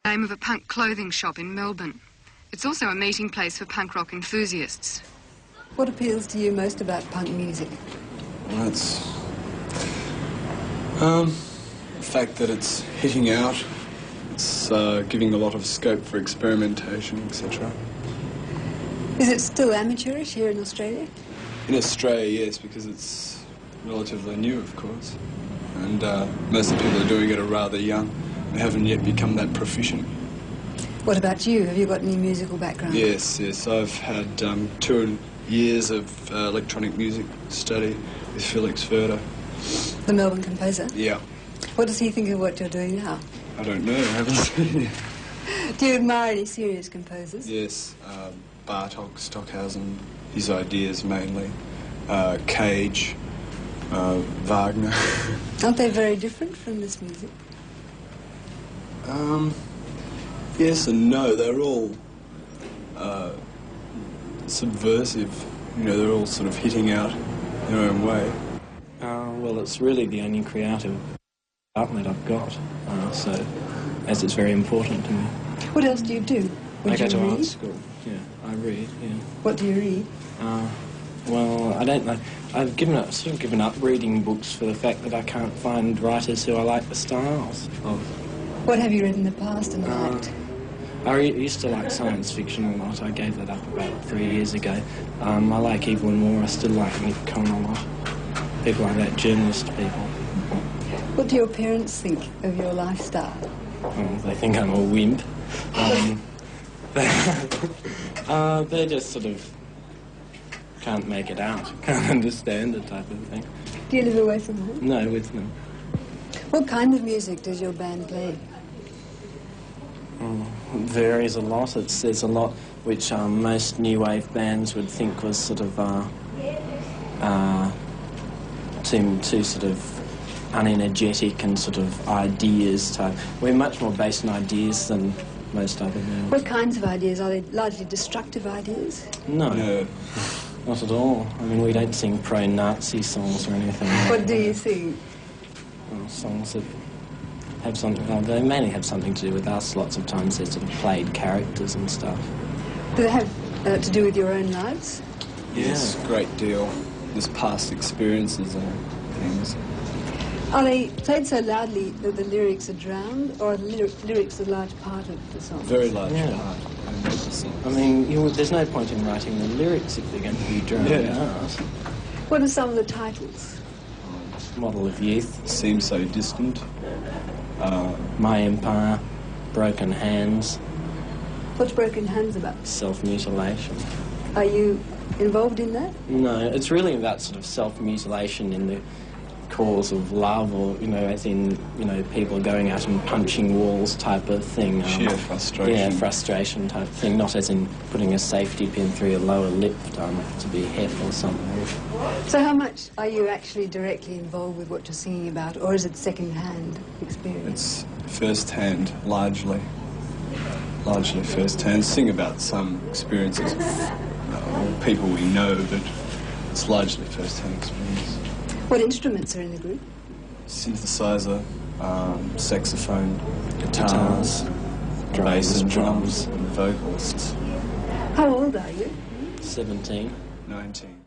name of a punk clothing shop in Melbourne. It's also a meeting place for punk rock enthusiasts. What appeals to you most about punk music? Well, it's the fact that it's hitting out, it's giving a lot of scope for experimentation, etc. Is it still amateurish here in Australia? In Australia, yes, because it's relatively new, of course. And most of the people who are doing it are rather young and haven't yet become that proficient. What about you? Have you got any musical background? Yes. I've had 2 years of electronic music study with Felix Verder. The Melbourne composer? Yeah. What does he think of what you're doing now? I don't know, I haven't seen it. Do you admire any serious composers? Yes, Bartok, Stockhausen, his ideas mainly, Cage, Wagner. Aren't they very different from this music? Yes and no. They're all subversive. You know, they're all sort of hitting out their own way. Well, it's really the only creative outlet I've got, so as it's very important to me. What else do you do? I go to art school. Yeah, I read. Yeah. What do you read? Well, I don't know. I've sort of given up reading books for the fact that I can't find writers who I like the styles of. What have you read in the past and liked? I used to like science fiction a lot. I gave that up about 3 years ago. I like Evelyn Waugh. I still like Nick Cohn a lot. People like that, journalist people. What do your parents think of your lifestyle? They think I'm a wimp. They just sort of can't make it out, can't understand it type of thing. Do you live away from home? No, with them. What kind of music does your band play? It varies a lot. There's a lot which most new wave bands would think was sort of too sort of unenergetic and sort of ideas type. We're much more based on ideas than most other bands. What kinds of ideas? Are they largely destructive ideas? No, not at all. I mean, we don't sing pro-Nazi songs or anything like that. What do you sing? Well, songs that have something, they mainly have something to do with us. Lots of times they're sort of played characters and stuff. Do they have to do with your own lives? Yes, yeah. Great deal. There's past experiences and things. Are they played so loudly that the lyrics are drowned, or are the lyrics a large part of the song? Very large part. I mean, there's no point in writing the lyrics if they're going to be drowned out. What are some of the titles? Model of Youth. Seems So Distant. My Empire. Broken Hands. What's Broken Hands about? Self-mutilation. Are you involved in that? No, it's really about sort of self-mutilation in the cause of love, or, you know, as in, you know, people going out and punching walls type of thing. Sheer frustration. Yeah, frustration type of thing, not as in putting a safety pin through your lower lip to be hef or something. So how much are you actually directly involved with what you're singing about, or is it second-hand experience? It's first-hand, largely. Largely first-hand. Sing about some experiences of people we know, but it's largely first-hand experience. What instruments are in the group? Synthesizer, saxophone, guitars, bass and drums, and vocalists. How old are you? 17. 19.